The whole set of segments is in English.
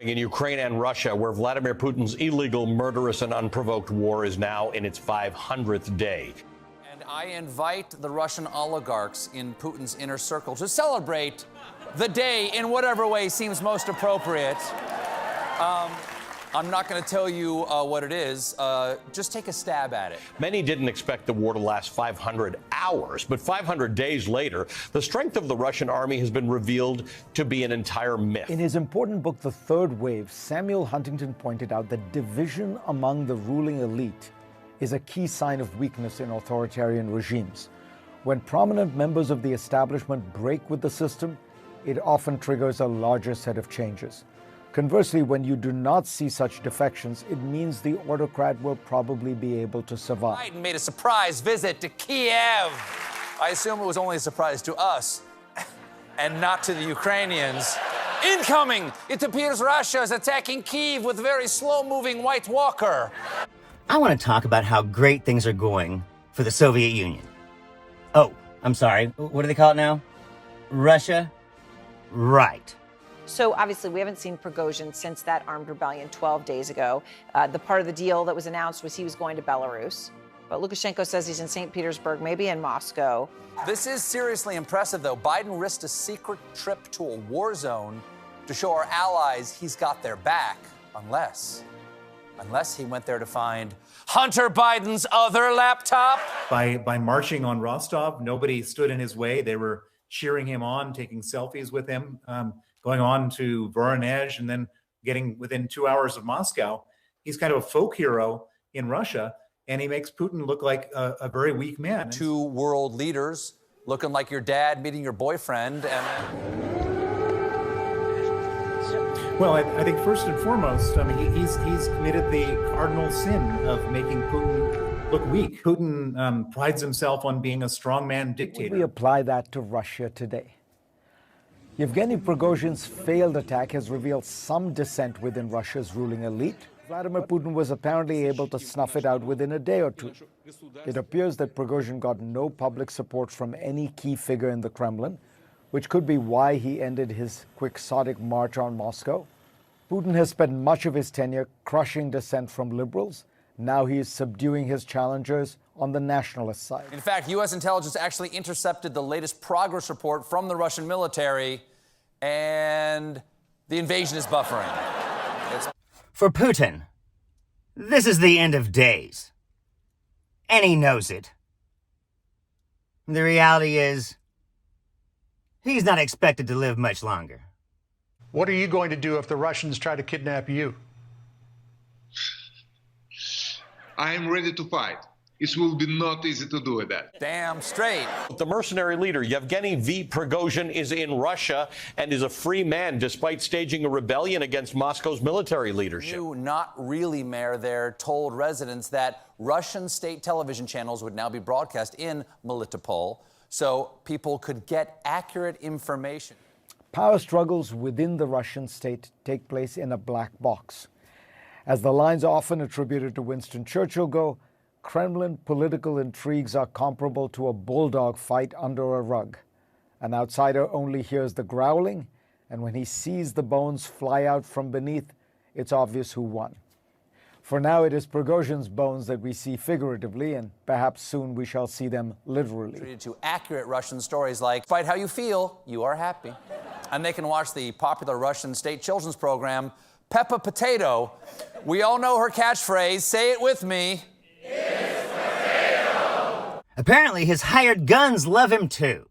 In Ukraine and Russia, where Vladimir Putin's illegal, murderous, and unprovoked war is now in its 500th day. And I invite the Russian oligarchs in Putin's inner circle to celebrate the day in whatever way seems most appropriate. I'm not going to tell you what it is. Just take a stab at it. Many didn't expect the war to last 500 hours, but 500 days later, the strength of the Russian army has been revealed to be an entire myth. In his important book, The Third Wave, Samuel Huntington pointed out that division among the ruling elite is a key sign of weakness in authoritarian regimes. When prominent members of the establishment break with the system, it often triggers a larger set of changes. Conversely, when you do not see such defections, it means the autocrat will probably be able to survive. Biden made a surprise visit to Kiev. I assume it was only a surprise to us and not to the Ukrainians. Incoming! It appears Russia is attacking Kiev with a very slow-moving White Walker. I want to talk about how great things are going for the Soviet Union. Oh, I'm sorry. What do they call it now? Russia? Right. So obviously, we haven't seen Prigozhin since that armed rebellion 12 days ago. The part of the deal that was announced was he was going to Belarus. But Lukashenko says he's in St. Petersburg, maybe in Moscow. This is seriously impressive, though. Biden risked a secret trip to a war zone to show our allies he's got their back, unless he went there to find Hunter Biden's other laptop. By marching on Rostov, nobody stood in his way. They were cheering him on, taking selfies with him. Going on to Voronezh and then getting within 2 hours of Moscow. He's kind of a folk hero in Russia, and he makes Putin look like a very weak man. Two world leaders looking like your dad meeting your boyfriend. Well, I think first and foremost, I mean, he's committed the cardinal sin of making Putin look weak. Putin prides himself on being a strongman dictator. We apply that to Russia today. Yevgeny Prigozhin's failed attack has revealed some dissent within Russia's ruling elite. Vladimir Putin was apparently able to snuff it out within a day or two. It appears that Prigozhin got no public support from any key figure in the Kremlin, which could be why he ended his quixotic march on Moscow. Putin has spent much of his tenure crushing dissent from liberals. Now he is subduing his challengers on the nationalist side. In fact, U.S. intelligence actually intercepted the latest progress report from the Russian military, and the invasion is buffering. For Putin, this is the end of days. And he knows it. The reality is, he's not expected to live much longer. What are you going to do if the Russians try to kidnap you? I am ready to fight. It will be not easy to do that. Damn straight. The mercenary leader, Yevgeny V. Prigozhin, is in Russia and is a free man despite staging a rebellion against Moscow's military leadership. New not really mayor there told residents that Russian state television channels would now be broadcast in Melitopol so people could get accurate information. Power struggles within the Russian state take place in a black box. As the lines often attributed to Winston Churchill go, Kremlin political intrigues are comparable to a bulldog fight under a rug. An outsider only hears the growling, and when he sees the bones fly out from beneath, it's obvious who won. For now, it is Prigozhin's bones that we see figuratively, and perhaps soon we shall see them literally. Treated to accurate Russian stories like, despite how you feel, you are happy. And they can watch the popular Russian state children's program, Peppa Potato. We all know her catchphrase, say it with me. It's potato. Apparently, his hired guns love him too.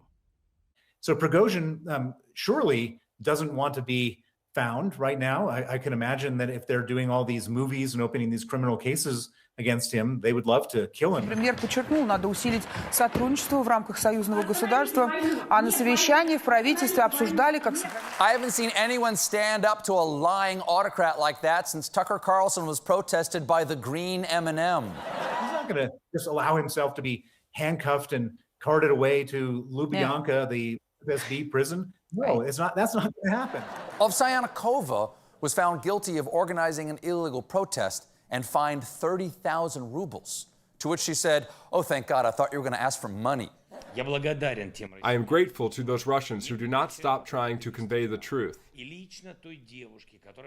So Prigozhin surely doesn't want to be found right now. I can imagine that if they're doing all these movies and opening these criminal cases against him, they would love to kill him. Премьер подчеркнул, надо усилить сотрудничество в рамках союзного государства, а на совещании в правительстве обсуждали, как... I haven't seen anyone stand up to a lying autocrat like that since Tucker Carlson was protested by the green M&M. He's not going to just allow himself to be handcuffed and carted away to Lubyanka, the FSB prison. No, that's not going to happen. Ovsyannikova was found guilty of organizing an illegal protest and fined 30,000 rubles, to which she said, oh, thank God, I thought you were going to ask for money. I am grateful to those Russians who do not stop trying to convey the truth.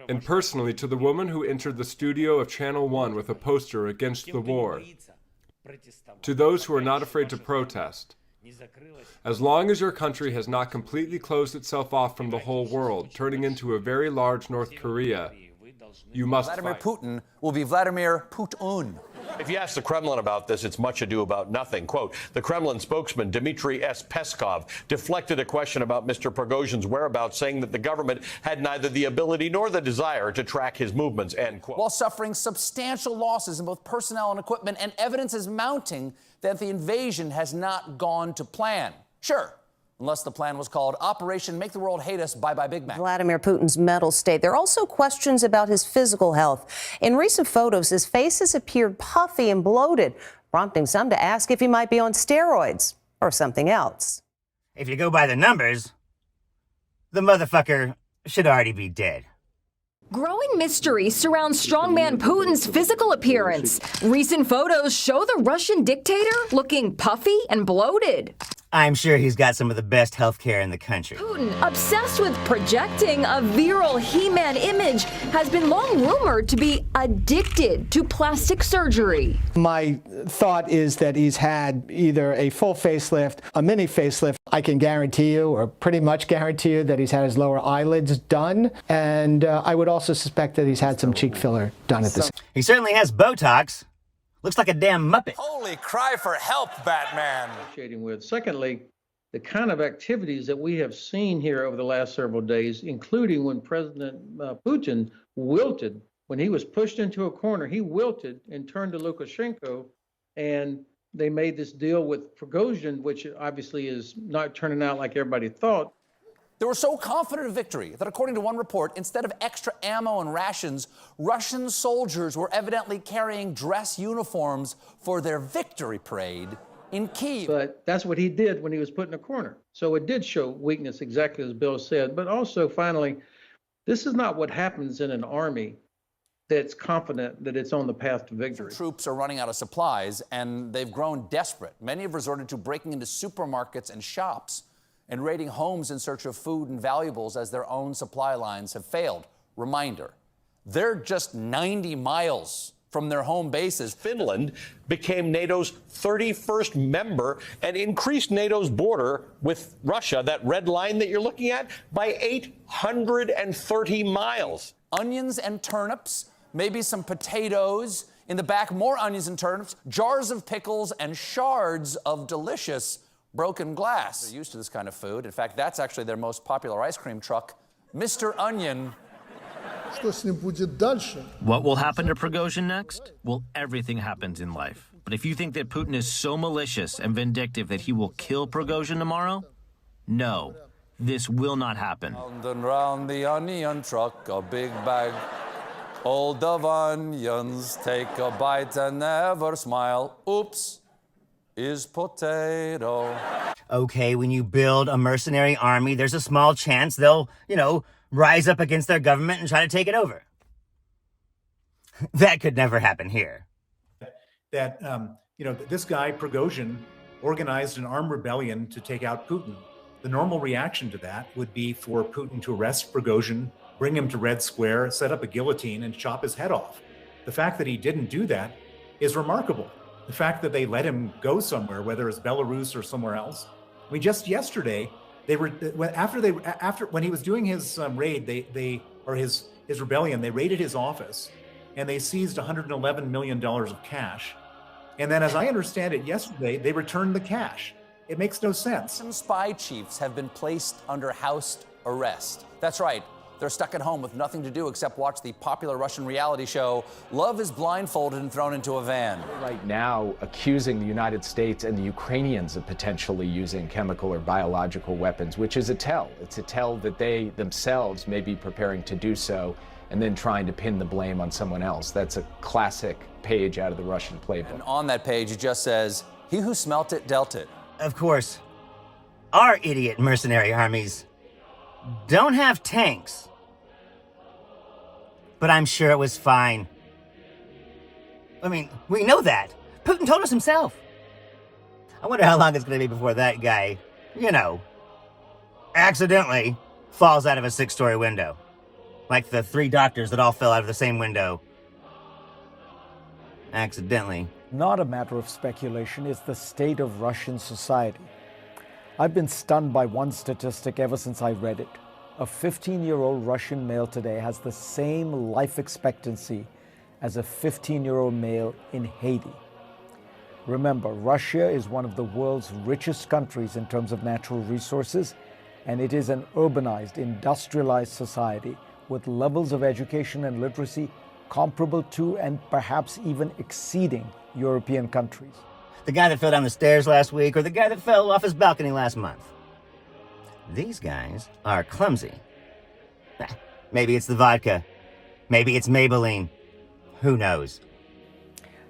And personally to the woman who entered the studio of Channel 1 with a poster against the war. To those who are not afraid to protest. As long as your country has not completely closed itself off from the whole world, turning into a very large North Korea, you must Vladimir fight. Putin will be Vladimir Putin. If you ask the Kremlin about this, it's much ado about nothing. Quote, the Kremlin spokesman, Dmitry S. Peskov, deflected a question about Mr. Prigozhin's whereabouts, saying that the government had neither the ability nor the desire to track his movements, end quote. While suffering substantial losses in both personnel and equipment, and evidence is mounting that the invasion has not gone to plan. Sure, unless the plan was called Operation Make the World Hate Us, Bye Bye Big Mac. Vladimir Putin's mental state. There are also questions about his physical health. In recent photos, his face has appeared puffy and bloated, prompting some to ask if he might be on steroids or something else. If you go by the numbers, the motherfucker should already be dead. Growing mystery surrounds strongman Putin's physical appearance. Recent photos show the Russian dictator looking puffy and bloated. I'm sure he's got some of the best healthcare in the country. Putin, obsessed with projecting a viral He-Man image, has been long rumored to be addicted to plastic surgery. My thought is that he's had either a full facelift, a mini facelift. I can guarantee you, or pretty much guarantee you, that he's had his lower eyelids done. And I would also suspect that he's had some cheek filler done at this. He certainly has Botox. Looks like a damn Muppet. Holy cry for help, Batman. With. Secondly, the kind of activities that we have seen here over the last several days, including when President Putin wilted, when he was pushed into a corner, he wilted and turned to Lukashenko, and they made this deal with Prigozhin, which obviously is not turning out like everybody thought. They were so confident of victory that, according to one report, instead of extra ammo and rations, Russian soldiers were evidently carrying dress uniforms for their victory parade in Kiev. But that's what he did when he was put in a corner. So it did show weakness, exactly as Bill said. But also, finally, this is not what happens in an army that's confident that it's on the path to victory. Troops are running out of supplies, and they've grown desperate. Many have resorted to breaking into supermarkets and shops and raiding homes in search of food and valuables as their own supply lines have failed. Reminder, they're just 90 miles from their home bases. Finland became NATO's 31st member and increased NATO's border with Russia, that red line that you're looking at, by 830 miles. Onions and turnips, maybe some potatoes. In the back, more onions and turnips, jars of pickles, and shards of delicious broken glass. They're used to this kind of food. In fact, that's actually their most popular ice cream truck, Mr. Onion. What will happen to Prigozhin next? Well, everything happens in life. But if you think that Putin is so malicious and vindictive that he will kill Prigozhin tomorrow, no, this will not happen. Round and round the onion truck, a big bag old of onions, take a bite and never smile. Oops. Is potato. Okay, when you build a mercenary army, there's a small chance they'll, rise up against their government and try to take it over. That could never happen here. That, this guy, Prigozhin, organized an armed rebellion to take out Putin. The normal reaction to that would be for Putin to arrest Prigozhin, bring him to Red Square, set up a guillotine, and chop his head off. The fact that he didn't do that is remarkable. The fact that they let him go somewhere, whether it's Belarus or somewhere else. I mean, just yesterday, when he was doing his raid, his rebellion, they raided his office, and they seized $111 million of cash. And then, as I understand it, yesterday they returned the cash. It makes no sense. Some spy chiefs have been placed under house arrest. That's right. They're stuck at home with nothing to do except watch the popular Russian reality show Love is Blindfolded and Thrown into a Van. Right now, accusing the United States and the Ukrainians of potentially using chemical or biological weapons, which is a tell. It's a tell that they themselves may be preparing to do so and then trying to pin the blame on someone else. That's a classic page out of the Russian playbook. And on that page, it just says, "He who smelt it, dealt it." Of course, our idiot mercenary armies don't have tanks. But I'm sure it was fine. I mean, we know that. Putin told us himself. I wonder how long it's going to be before that guy, accidentally falls out of a 6-story window. Like the 3 doctors that all fell out of the same window. Accidentally. Not a matter of speculation, is the state of Russian society. I've been stunned by one statistic ever since I read it. A 15-year-old Russian male today has the same life expectancy as a 15-year-old male in Haiti. Remember, Russia is one of the world's richest countries in terms of natural resources, and it is an urbanized, industrialized society with levels of education and literacy comparable to and perhaps even exceeding European countries. The guy that fell down the stairs last week, or the guy that fell off his balcony last month. These guys are clumsy. Maybe it's the vodka. Maybe it's Maybelline. Who knows?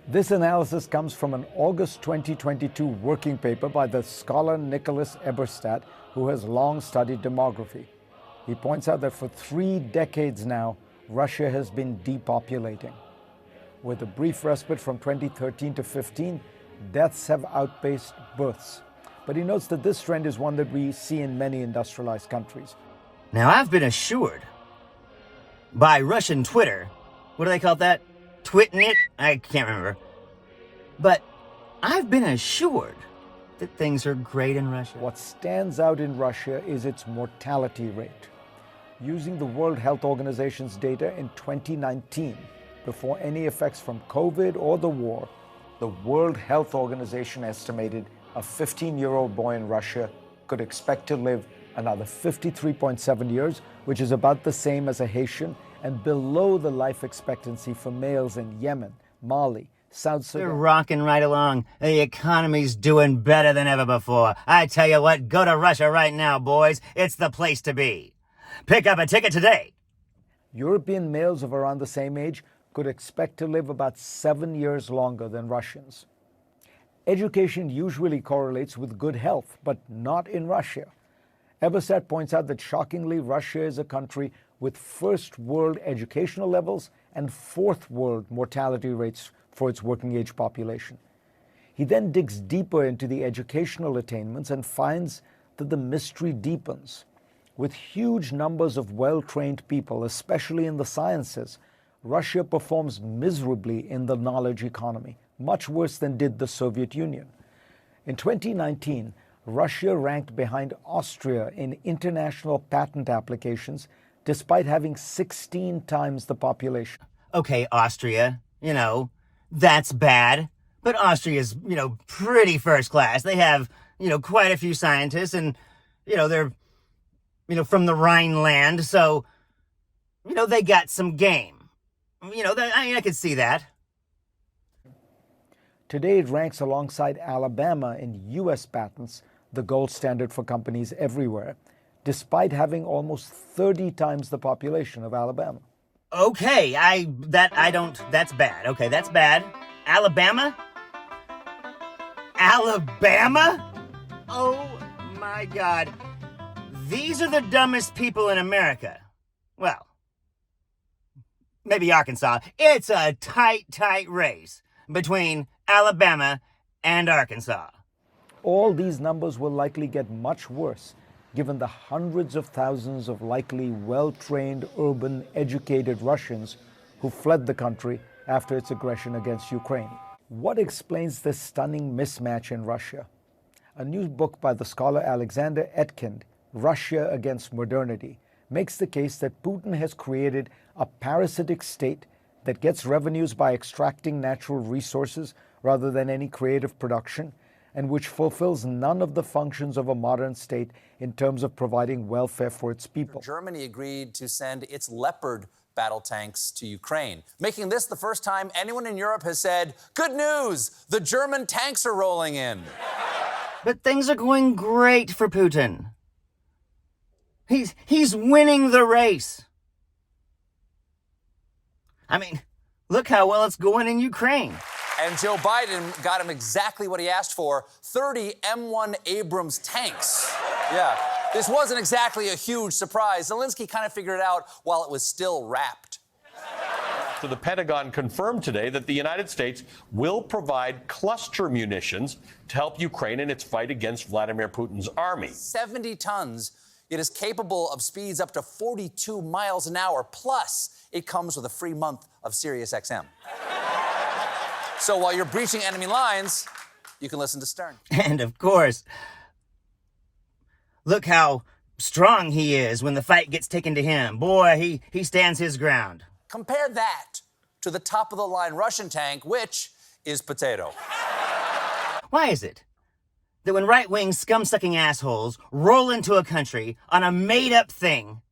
This analysis comes from an August 2022 working paper by the scholar Nicholas Eberstadt, who has long studied demography. He points out that for 3 decades now, Russia has been depopulating. With a brief respite from 2013 to 15, deaths have outpaced births. But he notes that this trend is one that we see in many industrialized countries. Now, I've been assured by Russian Twitter, what do they call that? Twitnit? I can't remember. But I've been assured that things are great in Russia. What stands out in Russia is its mortality rate. Using the World Health Organization's data in 2019, before any effects from COVID or the war, the World Health Organization estimated a 15-year-old boy in Russia could expect to live another 53.7 years, which is about the same as a Haitian and below the life expectancy for males in Yemen, Mali, South Sudan. They're rocking right along. The economy's doing better than ever before. I tell you what, go to Russia right now, boys. It's the place to be. Pick up a ticket today. European males of around the same age could expect to live about 7 years longer than Russians. Education usually correlates with good health, but not in Russia. Eberstadt points out that shockingly, Russia is a country with first world educational levels and fourth world mortality rates for its working age population. He then digs deeper into the educational attainments and finds that the mystery deepens. With huge numbers of well-trained people, especially in the sciences, Russia performs miserably in the knowledge economy, much worse than did the Soviet Union. In 2019, Russia ranked behind Austria in international patent applications, despite having 16 times the population. Okay, Austria, that's bad. But Austria's, pretty first class. They have, quite a few scientists and, they're, from the Rhineland. So, they got some game. I could see that. Today, it ranks alongside Alabama in U.S. patents, the gold standard for companies everywhere, despite having almost 30 times the population of Alabama. Okay, that's bad. Okay, that's bad. Alabama? Alabama? Oh my God. These are the dumbest people in America. Well, maybe Arkansas. It's a tight race between Alabama and Arkansas. All these numbers will likely get much worse, given the hundreds of thousands of likely well-trained, urban, educated Russians who fled the country after its aggression against Ukraine. What explains this stunning mismatch in Russia? A new book by the scholar Alexander Etkind, Russia Against Modernity, makes the case that Putin has created a parasitic state that gets revenues by extracting natural resources rather than any creative production, and which fulfills none of the functions of a modern state in terms of providing welfare for its people. Germany agreed to send its Leopard battle tanks to Ukraine, making this the first time anyone in Europe has said, "Good news, the German tanks are rolling in." But things are going great for Putin. He's winning the race. I mean, look how well it's going in Ukraine. And Joe Biden got him exactly what he asked for, 30 M1 Abrams tanks. Yeah, this wasn't exactly a huge surprise. Zelensky kind of figured it out while it was still wrapped. after the Pentagon confirmed today that the United States will provide cluster munitions to help Ukraine in its fight against Vladimir Putin's army. 70 tons. It is capable of speeds up to 42 miles an hour. Plus, it comes with a free month of SiriusXM. So while you're breaching enemy lines, you can listen to Stern. And of course, look how strong he is when the fight gets taken to him. Boy, he stands his ground. Compare that to the top-of-the-line Russian tank, which is potato. Why is it that when right-wing scum-sucking assholes roll into a country on a made-up thing,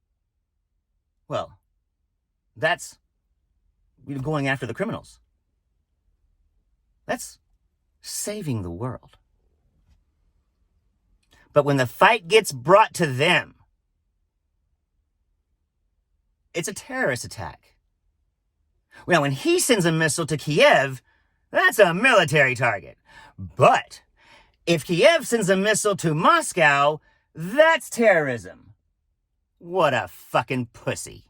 well, that's going after the criminals. That's saving the world. But when the fight gets brought to them, it's a terrorist attack. Well, when he sends a missile to Kiev, that's a military target. But if Kiev sends a missile to Moscow, that's terrorism. What a fucking pussy.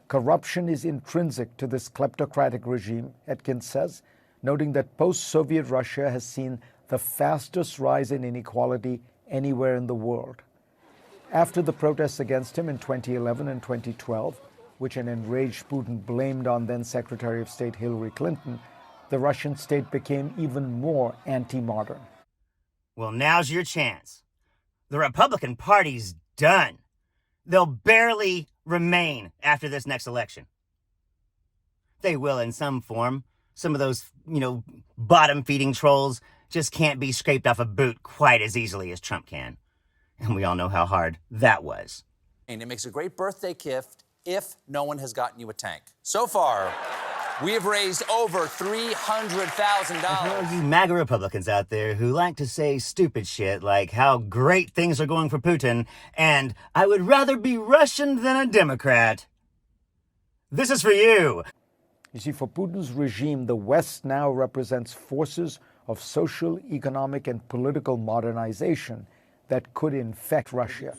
Corruption is intrinsic to this kleptocratic regime, Atkins says, noting that post-Soviet Russia has seen the fastest rise in inequality anywhere in the world. After the protests against him in 2011 and 2012, which an enraged Putin blamed on then Secretary of State Hillary Clinton, the Russian state became even more anti-modern. Well, now's your chance. The Republican Party's done. They'll barely remain after this next election. They will in some form. Some of those, bottom-feeding trolls just can't be scraped off a boot quite as easily as Trump can. And we all know how hard that was. And it makes a great birthday gift if no one has gotten you a tank. So far, we have raised over $300,000. You MAGA Republicans out there who like to say stupid shit like how great things are going for Putin and I would rather be Russian than a Democrat. This is for you. You see, for Putin's regime, the West now represents forces of social, economic, and political modernization that could infect Russia.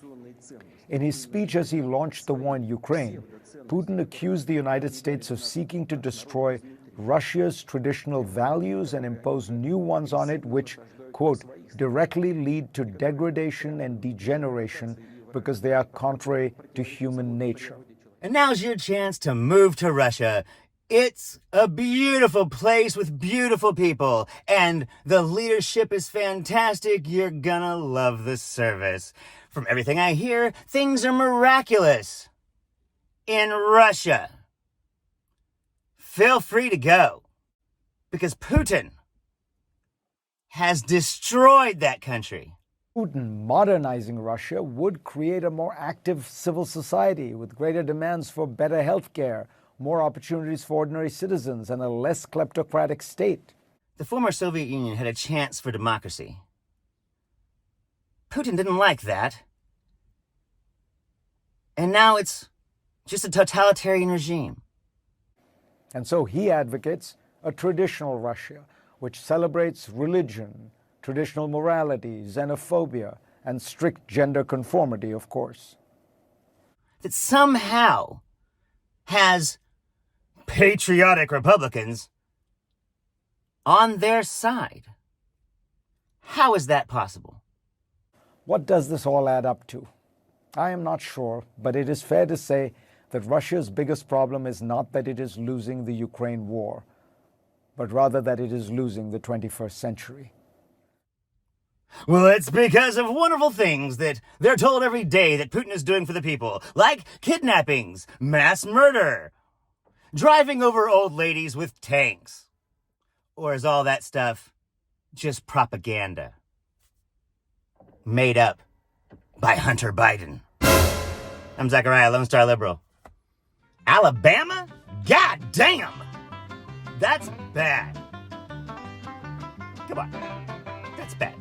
In his speech as he launched the war in Ukraine, Putin accused the United States of seeking to destroy Russia's traditional values and impose new ones on it, which, quote, directly lead to degradation and degeneration because they are contrary to human nature. And now's your chance to move to Russia. It's a beautiful place with beautiful people, and the leadership is fantastic. You're gonna love the service. From everything I hear, things are miraculous in Russia. Feel free to go, because Putin has destroyed that country. Putin modernizing Russia would create a more active civil society with greater demands for better health care, more opportunities for ordinary citizens, and a less kleptocratic state. The former Soviet Union had a chance for democracy. Putin didn't like that. And now it's just a totalitarian regime. And so he advocates a traditional Russia, which celebrates religion, traditional morality, xenophobia, and strict gender conformity, of course. That somehow has patriotic Republicans on their side. How is that possible? What does this all add up to? I am not sure, but it is fair to say that Russia's biggest problem is not that it is losing the Ukraine war, but rather that it is losing the 21st century. Well, it's because of wonderful things that they're told every day that Putin is doing for the people, like kidnappings, mass murder, driving over old ladies with tanks. Or is all that stuff just propaganda? Made up by Hunter Biden. I'm Zachariah, Lone Star Liberal. Alabama? God damn! That's bad. Come on. That's bad.